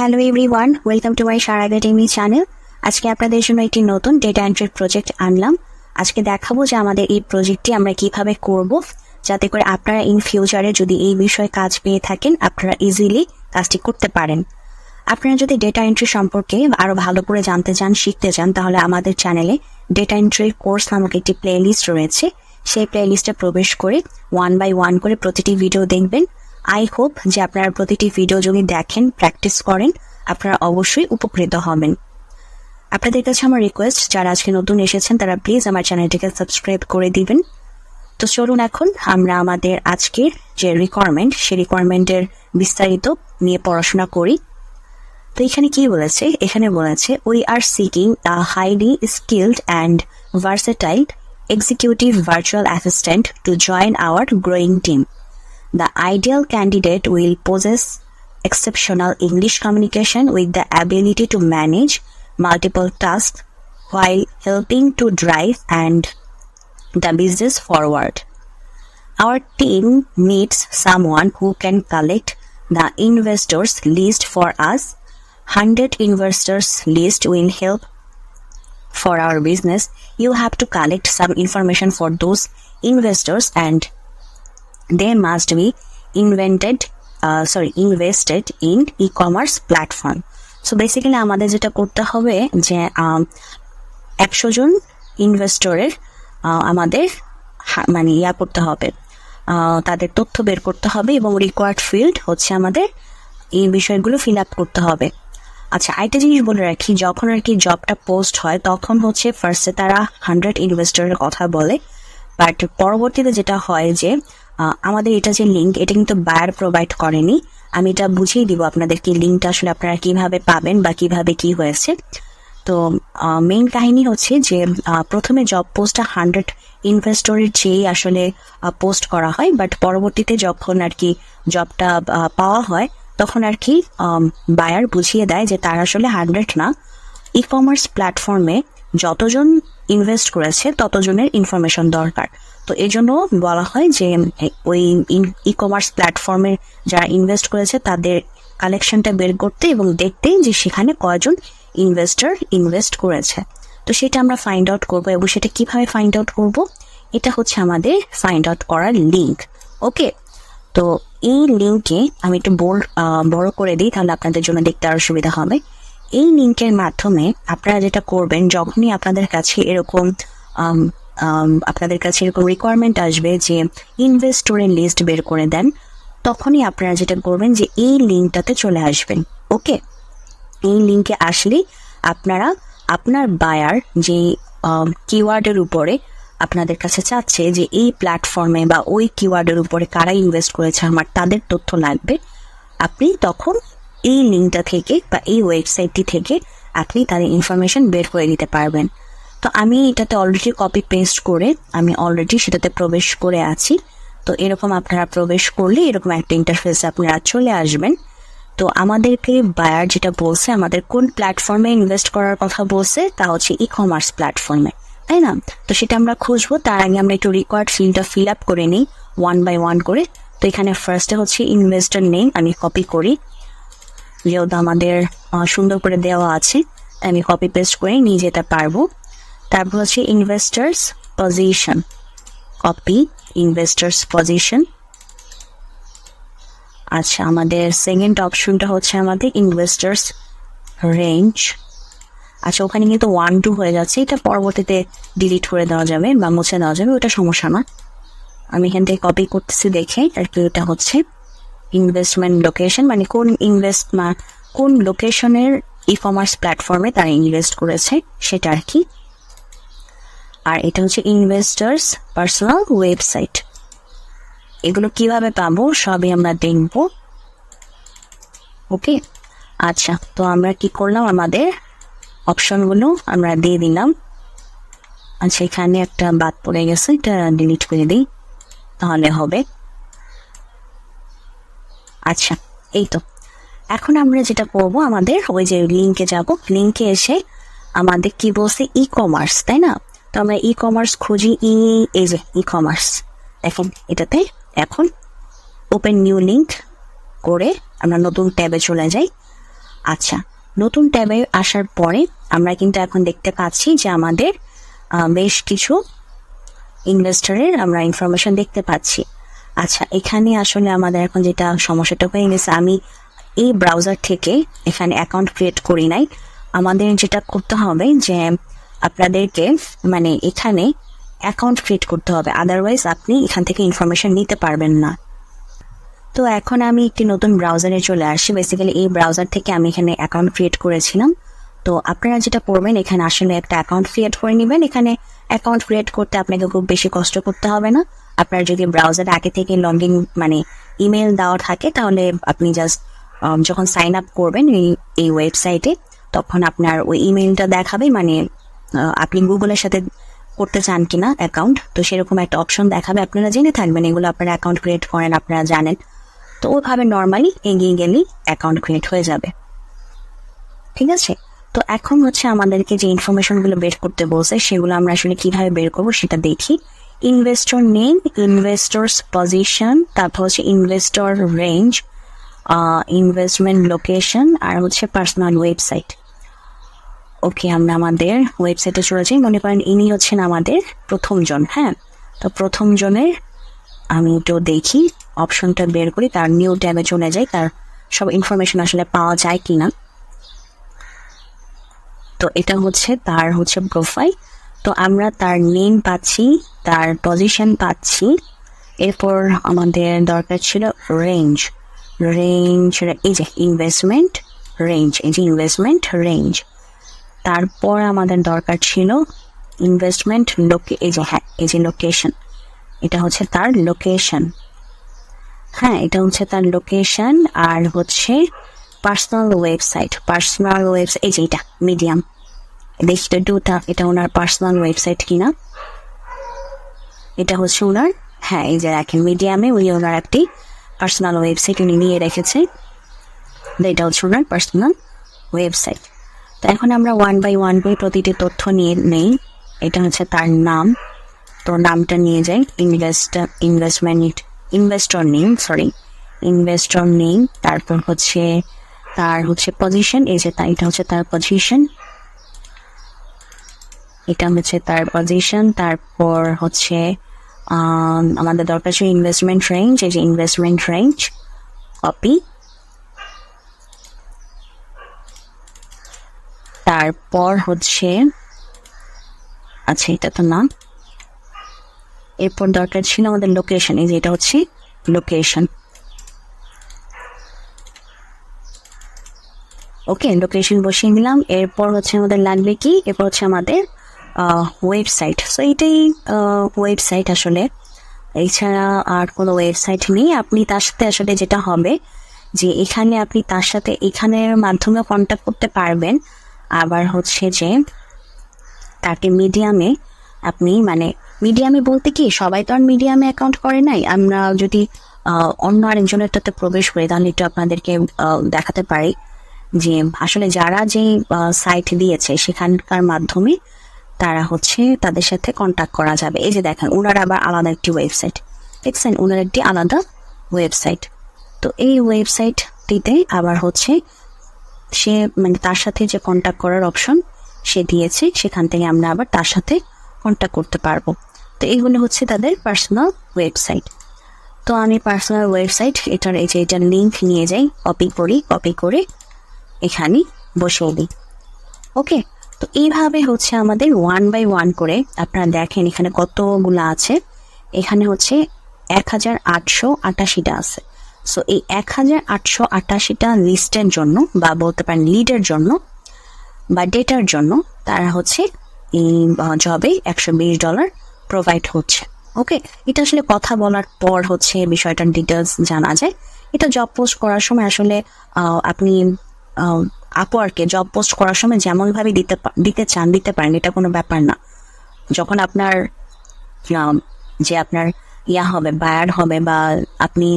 Hello everyone, welcome to my Sara academy channel. আজকে আপনাদের জন্য একটি নতুন ডেটা এন্ট্রি প্রজেক্ট আনলাম। আজকে দেখাবো যে আমাদের এই প্রজেক্টটি আমরা কিভাবে করব, যাতে করে আপনারা ইন ফিউচারে যদি এই বিষয়ে কাজ পেয়ে থাকেন আপনারা ইজিলি কাজটি করতে পারেন। আপনারা যদি ডেটা এন্ট্রি সম্পর্কে আরো ভালো করে জানতে চান, শিখতে চান, তাহলে আমাদের চ্যানেলে ডেটা এন্ট্রির কোর্স নামক একটি প্লে লিস্ট রয়েছে। সেই প্লে লিস্টে প্রবেশ করে 1 বাই 1 করে প্রতিটি ভিডিও দেখবেন। আই হোপ যে আপনারা প্রতিটি ভিডিও যদি দেখেন, প্র্যাকটিস করেন, আপনারা অবশ্যই উপকৃত হবেন। আপনাদের কাছে আমার রিকোয়েস্ট, যারা আজকে নতুন এসেছেন তারা প্লিজ আমার চ্যানেলটিকে সাবস্ক্রাইব করে দিবেন। তো চলুন এখন আমরা আমাদের আজকের যে রিকোয়ারমেন্ট, সেই রিকোয়ারমেন্টের বিস্তারিত নিয়ে পড়াশোনা করি। তো এখানে কি বলেছে? এখানে বলেছে we are seeking a highly skilled and versatile executive virtual assistant to join our growing team. The ideal candidate will possess exceptional English communication with the ability to manage multiple tasks while helping to drive and the business forward. Our team needs someone who can collect the investors list for us. 100 investors list will help for our business. You have to collect some information for those investors and they must be invested in e-commerce platform. So basically আমাদের যেটা করতে হবে যে 100 জন ইনভেস্টরের আমাদের মানে করতে হবে, তাদের তথ্য বের করতে হবে এবং রিকোয়ার্ড ফিল্ড হচ্ছে আমাদের এই বিষয়গুলো ফিল আপ করতে হবে। আচ্ছা, আরেকটা জিনিস বলে রাখি, যখন আর কি জবটা পোস্ট হয় তখন হচ্ছে ফার্স্টে তারা 100 ইনভেস্টরের কথা বলে, বাট পরবর্তীতে যেটা হয় যে আমাদের এটা যে লিঙ্ক, এটা কিন্তু বায়ার প্রোভাইড করেনি। আমি এটা বুঝিয়ে দিব আপনাদেরকে লিঙ্কটা আসলে আপনারা কিভাবে পাবেন বা কিভাবে কি হয়েছে। তো মেইন কাহিনী হচ্ছে যে প্রথমে জব পোস্টটা 100 ইনভেস্টরের চেয়ে আসলে পোস্ট করা হয়, বাট পরবর্তীতে যখন আর কি জবটা পাওয়া হয় তখন আর কি বায়ার বুঝিয়ে দেয় যে তার আসলে 100 না, ই কমার্স প্ল্যাটফর্মে যতজন ইনভেস্ট করেছে ততজনের ইনফরমেশন দরকার। তো এই জন্য বলা হয় যে ওই ই কমার্স প্ল্যাটফর্মে যারা ইনভেস্ট করেছে তাদের কালেকশনটা বের করতে এবং দেখতে যে সেখানে কয়জন ইনভেস্টর ইনভেস্ট করেছে। তো সেটা আমরা ফাইন্ড আউট করবো, এবং সেটা কিভাবে ফাইন্ড আউট করব, এটা হচ্ছে আমাদের ফাইন্ড আউট করার লিঙ্ক। ওকে, তো এই লিঙ্কে আমি একটু বড় করে দিই, তাহলে আপনাদের জন্য দেখতে আরো সুবিধা হবে। এই লিঙ্কের মাধ্যমে আপনারা যেটা করবেন, যখনই আপনাদের কাছে এরকম রিকোয়ারমেন্ট আসবে যে ইনভেস্টরের লিস্ট বের করে দেন, তখনই আপনারা যেটা করবেন যে এই লিঙ্কটাতে চলে আসবেন। ওকে, এই লিঙ্কে আসলে আপনারা আপনার বায়ার যে কিওয়ার্ডের উপরে আপনাদের কাছে চাচ্ছে যে এই প্ল্যাটফর্মে বা ওই কিওয়ার্ডের উপরে কারা ইনভেস্ট করেছে আমার তাদের তথ্য লাগবে, আপনি তখন এই লিঙ্কটা থেকে বা এই ওয়েবসাইটটি থেকে আপনি তাদের ইনফরমেশন বের করে দিতে পারবেন। তো আমি এটাতে অলরেডি কপি পেস্ট করে আমি অলরেডি সেটাতে প্রবেশ করে আছি। তো এরকম আপনারা প্রবেশ করলে এরকম একটা ইন্টারফেসে আপনারা চলে আসবেন। তো আমাদেরকে বায়ার যেটা বলছে, আমাদের কোন প্ল্যাটফর্মে ইনভেস্ট করার কথা বলছে, তা হচ্ছে ই কমার্স প্ল্যাটফর্মে, তাই না? তো সেটা আমরা খুঁজবো। তার আগে আমরা একটু রিকোয়ার্ড ফিল্ডটা ফিল আপ করে নিই 1 বাই 1 করে। তো এখানে ফার্স্টে হচ্ছে ইনভেস্টর নেম আমি কপি করি, যেহেতু আমাদের সুন্দর করে দেওয়া আছে আমি কপি পেস্ট করে নিয়ে যেতে পারবো। তারপর হচ্ছে investors position, copy investors position. আচ্ছা, আমাদের সেকেন্ড অপশনটা হচ্ছে আমাদের ইনভেস্টার্স রেঞ্জ। আচ্ছা, ওখানে কিন্তু 1 2 হয়ে যাচ্ছে, এটা পরবর্তীতে ডিলিট করে দেওয়া যাবে বা মুছে দেওয়া যাবে, ওটা সমস্যা না। আমি এখান থেকে কপি করতেছি দেখে আর কি। এটা হচ্ছে ইনভেস্টমেন্ট লোকেশন, মানে কোন লোকেশনের ই কমার্স প্ল্যাটফর্মে তারা ইনভেস্ট করেছে সেটা আর কি। আর এটা হচ্ছে ইনভেস্টার্স পার্সোনাল ওয়েবসাইট। এগুলো কিভাবে পাবো সবই আমরা দেখব। ওকে, আচ্ছা, তো আমরা কি করলাম, আমাদের অপশনগুলো আমরা দিয়ে দিলাম। আচ্ছা, এখানে একটা বাদ পড়ে গেছে, এটা ডিলিট করে দিই তাহলে হবে। আচ্ছা, এই তো এখন আমরা যেটা করব, আমাদের ওই যে লিঙ্কে যাব, লিঙ্কে এসে আমাদের কি বলছে ই কমার্স, তাই না? তো আমরা ই কমার্স খুঁজি, এই যে ই কমার্স, দেখেন এটাতে এখন ওপেন নিউ লিঙ্ক করে আমরা নতুন ট্যাবে চলে যাই। আচ্ছা, নতুন ট্যাবে আসার পরে আমরা কিন্তু এখন দেখতে পাচ্ছি যে আমাদের বেশ কিছু ইনভেস্টরের আমরা ইনফরমেশন দেখতে পাচ্ছি। আচ্ছা, এখানে আসলে আমাদের এখন যেটা সমস্যাটা হয়ে গেছে, আমি এই ব্রাউজার থেকে এখানে অ্যাকাউন্ট ক্রিয়েট করি নাই। আমাদের যেটা করতে হবে যে আপনাদেরকে মানে এখানে অ্যাকাউন্ট ক্রিয়েট করতে হবে, আদারওয়াইজ আপনি এখান থেকে ইনফরমেশন নিতে পারবেন না। তো এখন আমি একটি নতুন ব্রাউজারে চলে আসি। বেসিক্যালি এই ব্রাউজার থেকে আমি এখানে অ্যাকাউন্ট ক্রিয়েট করেছিলাম। তো আপনারা যেটা করবেন, এখানে আসলে একটা অ্যাকাউন্ট ক্রিয়েট করে নেবেন। এখানে অ্যাকাউন্ট ক্রিয়েট করতে আপনাকে খুব বেশি কষ্ট করতে হবে না। আপনার যদি ব্রাউজারে আগে থেকে লগ ইন মানে ইমেল দেওয়া থাকে, তাহলে আপনি জাস্ট যখন সাইন আপ করবেন এই ওয়েবসাইটে, তখন আপনার ওই ইমেলটা দেখাবে, মানে আপনি গুগলের সাথে করতে চান কিনা অ্যাকাউন্ট, তো সেরকম একটা অপশন দেখাবে। আপনারা জেনে থাকবেন এগুলো, আপনারা অ্যাকাউন্ট ক্রিয়েট করেন, আপনারা জানেন। তো ওইভাবে নর্মালি এগিয়ে গেলেই অ্যাকাউন্ট ক্রিয়েট হয়ে যাবে। ঠিক আছে, তো এখন হচ্ছে আমাদেরকে যে ইনফরমেশনগুলো বের করতে বলছে, সেগুলো আমরা আসলে কিভাবে বের করবো সেটা দেখি। ইনভেস্টর নেম, ইনভেস্টরস পজিশন, তারপর হচ্ছে ইনভেস্টর রেঞ্জ, ইনভেস্টমেন্ট লোকেশন, আর হচ্ছে পার্সোনাল ওয়েবসাইট। ওকে, আমরা আমাদের ওয়েবসাইটে চলে যাই। মনে করেন ইনি হচ্ছেন আমাদের প্রথম জন। হ্যাঁ, তো প্রথম জনের আমি একটু দেখি, অপশনটা বের করি, তার নিউ ট্যাবে চলে যাই, তার সব ইনফরমেশন আসলে পাওয়া যায় কিনা। তো এটা হচ্ছে তার হচ্ছে প্রোফাইল। তো আমরা তার নেম পাচ্ছি, তার পজিশন পাচ্ছি। এরপর আমাদের দরকার ছিল রেঞ্জ। এই যে ইনভেস্টমেন্ট রেঞ্জ, এই যে ইনভেস্টমেন্ট রেঞ্জ। তারপর আমাদের দরকার ছিল ইনভেস্টমেন্ট এই যে হ্যাঁ, এই যে লোকেশন, এটা হচ্ছে তার লোকেশন। হ্যাঁ, এটা হচ্ছে তার লোকেশন। আর হচ্ছে পার্সোনাল ওয়েবসাইট, এই যে এটা মিডিয়াম, দেখি তো দুটা, এটা ওনার পার্সোনাল ওয়েবসাইট কিনা। এটা হচ্ছে ওনার, হ্যাঁ এই যে দেখেন মিডিয়ামে উনি ওনার একটি পার্সোনাল ওয়েবসাইট উনি নিয়ে রেখেছে। এটা হচ্ছে ওনার পার্সোনাল ওয়েবসাইট। তো এখন আমরা ওয়ান বাই ওয়ান করে প্রতিটি তথ্য নিয়ে নেই। এটা হচ্ছে তার নাম, তো নামটা নিয়ে যাই। ইনভেস্টর নেম, তারপর হচ্ছে তার হচ্ছে পজিশন, এই যে এটা হচ্ছে তার পজিশন, এটা হচ্ছে তার পজিশন। তারপর হচ্ছে আমাদের দরকার ছিল ইনভেস্টমেন্ট রেঞ্জ, এই যে ইনভেস্টমেন্ট রেঞ্জ, কপি। তারপর হচ্ছে আচ্ছা এটা তো না, এরপর দরকার ছিল আমাদের লোকেশন, এই যে এটা হচ্ছে লোকেশন। ওকে, লোকেশন বসিয়ে দিলাম। এরপর হচ্ছে আমাদের লাগবে কি, এরপর হচ্ছে আমাদের ওয়েবসাইট। সো এটাই ওয়েবসাইট আসলে, এছাড়া আর কোনো ওয়েবসাইট নেই। আপনি তার সাথে আসলে যেটা হবে যে এখানে আপনি তার সাথে এখানের মাধ্যমে কন্ট্যাক্ট করতে পারবেন। আবার হচ্ছে যে তাকে মিডিয়ামে আপনি মানে মিডিয়ামে বলতে কি, সবাই তো আর মিডিয়ামে অ্যাকাউন্ট করে নাই। আমরা যদি অন্য আরেকজনেরটাতে প্রবেশ করি, তাহলে একটু আপনাদেরকে দেখাতে পারি যে আসলে যারা যে সাইট দিয়েছে সেখানকার মাধ্যমে তারা হচ্ছে তাদের সাথে কন্ট্যাক্ট করা যাবে। এই যে দেখেন ওনার আবার আলাদা একটি ওয়েবসাইট, দেখছেন ওনার একটি আলাদা ওয়েবসাইট। তো এই ওয়েবসাইটটিতে আবার হচ্ছে সে মানে তার সাথে যে কন্ট্যাক্ট করার অপশন সে দিয়েছে, সেখান থেকে আমরা আবার তার সাথে কন্ট্যাক্ট করতে পারবো। তো এইগুলো হচ্ছে তাদের পার্সোনাল ওয়েবসাইট। তো আমি পার্সোনাল ওয়েবসাইট এটার এই যে এটার লিঙ্ক নিয়ে যাই, কপি করে এখানে বসিয়ে দিই। ওকে, তো এইভাবে হচ্ছে আমাদের ওয়ান বাই ওয়ান করে, আপনারা দেখেন এখানে কতগুলো আছে, এখানে হচ্ছে 1888টা আছে। সো এই 1888টা লিস্টের জন্য বা বলতে পারেন লিডের জন্য বা ডেটার জন্য তারা হচ্ছে এই জবে $120 প্রোভাইড হচ্ছে। ওকে, এটা আসলে কথা বলার পর হচ্ছে বিষয়টার ডিটেলস জানা যায়। এটা জব পোস্ট করার সময় আসলে আপনি আপওয়ার্কে জব পোস্ট করার সময় যেমনভাবে দিতে চান দিতে পারেন, এটা কোনো ব্যাপার না। যখন আপনার যে আপনার হবে বায়ার হবে বা আপনি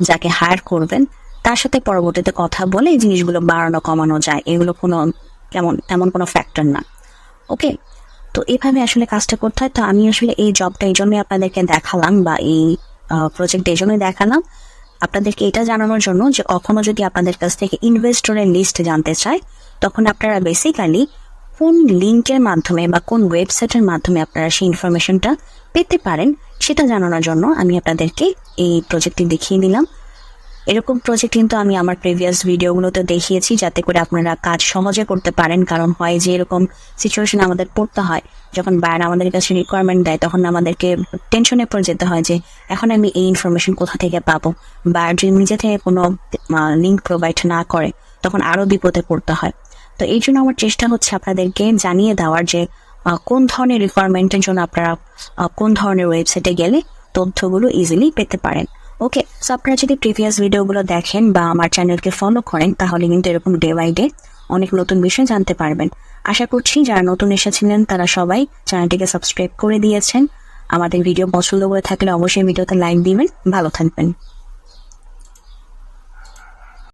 যাকে হায়ার করবেন তার সাথে পরবর্তীতে কথা বলে এই জিনিসগুলো বাড়ানো কমানো যায়, এগুলো কোনো তেমন কোনো ফ্যাক্টর না। ওকে, তো এইভাবে আসলে কাজটা করতে হয়। তো আমি আসলে এই জবটা এই জন্যই আপনাদেরকে দেখালাম বা এই প্রজেক্ট এই জন্যই দেখালাম আপনাদেরকে এটা জানানোর জন্য যে কখনো যদি আপনাদের কাছ থেকে ইনভেস্টরের লিস্ট জানতে চায়, তখন আপনারা বেসিক্যালি কোন লিঙ্কের মাধ্যমে বা কোন ওয়েবসাইটের মাধ্যমে আপনারা সেই ইনফরমেশনটা পেতে পারেন সেটা জানানোর জন্য আমি আপনাদেরকে এই প্রজেক্টটি দেখিয়ে দিলাম। এরকম প্রজেক্ট কিন্তু আমি আমার প্রিভিয়াস ভিডিওগুলোতে দেখিয়েছি, যাতে করে আপনারা কাজ সহজে করতে পারেন। কারণ হয় যে এরকম সিচুয়েশন আমাদের পড়তে হয়, যখন বায়ার আমাদের কাছে রিকোয়ারমেন্ট দেয় তখন আমাদেরকে টেনশনে পড়ে যেতে হয় যে এখন আমি এই ইনফরমেশন কোথা থেকে পাবো। বায়ার যদি নিজে থেকে কোনো লিঙ্ক প্রোভাইড না করে তখন আরো বিপদে পড়তে হয়। তো এই জন্য আমার চেষ্টা হচ্ছে আপনাদেরকে জানিয়ে দেওয়ার যে কোন ধরনের রিকোয়ারমেন্টের জন্য আপনারা কোন ধরনের ওয়েবসাইটে গেলে তথ্যগুলো ইজিলি পেতে পারেন। ওকে, সো আপনারা যদি প্রিভিয়াস ভিডিওগুলো দেখেন বা আমার চ্যানেলকে ফলো করেন তাহলে কিন্তু এরকম ডে বাই ডে অনেক নতুন বিষয় জানতে পারবেন। আশা করছি যারা নতুন এসেছিলেন তারা সবাই চ্যানেলটিকে সাবস্ক্রাইব করে দিয়েছেন। আমাদের ভিডিও পছন্দ করে থাকলে অবশ্যই ভিডিওতে লাইক দিবেন। ভালো থাকবেন।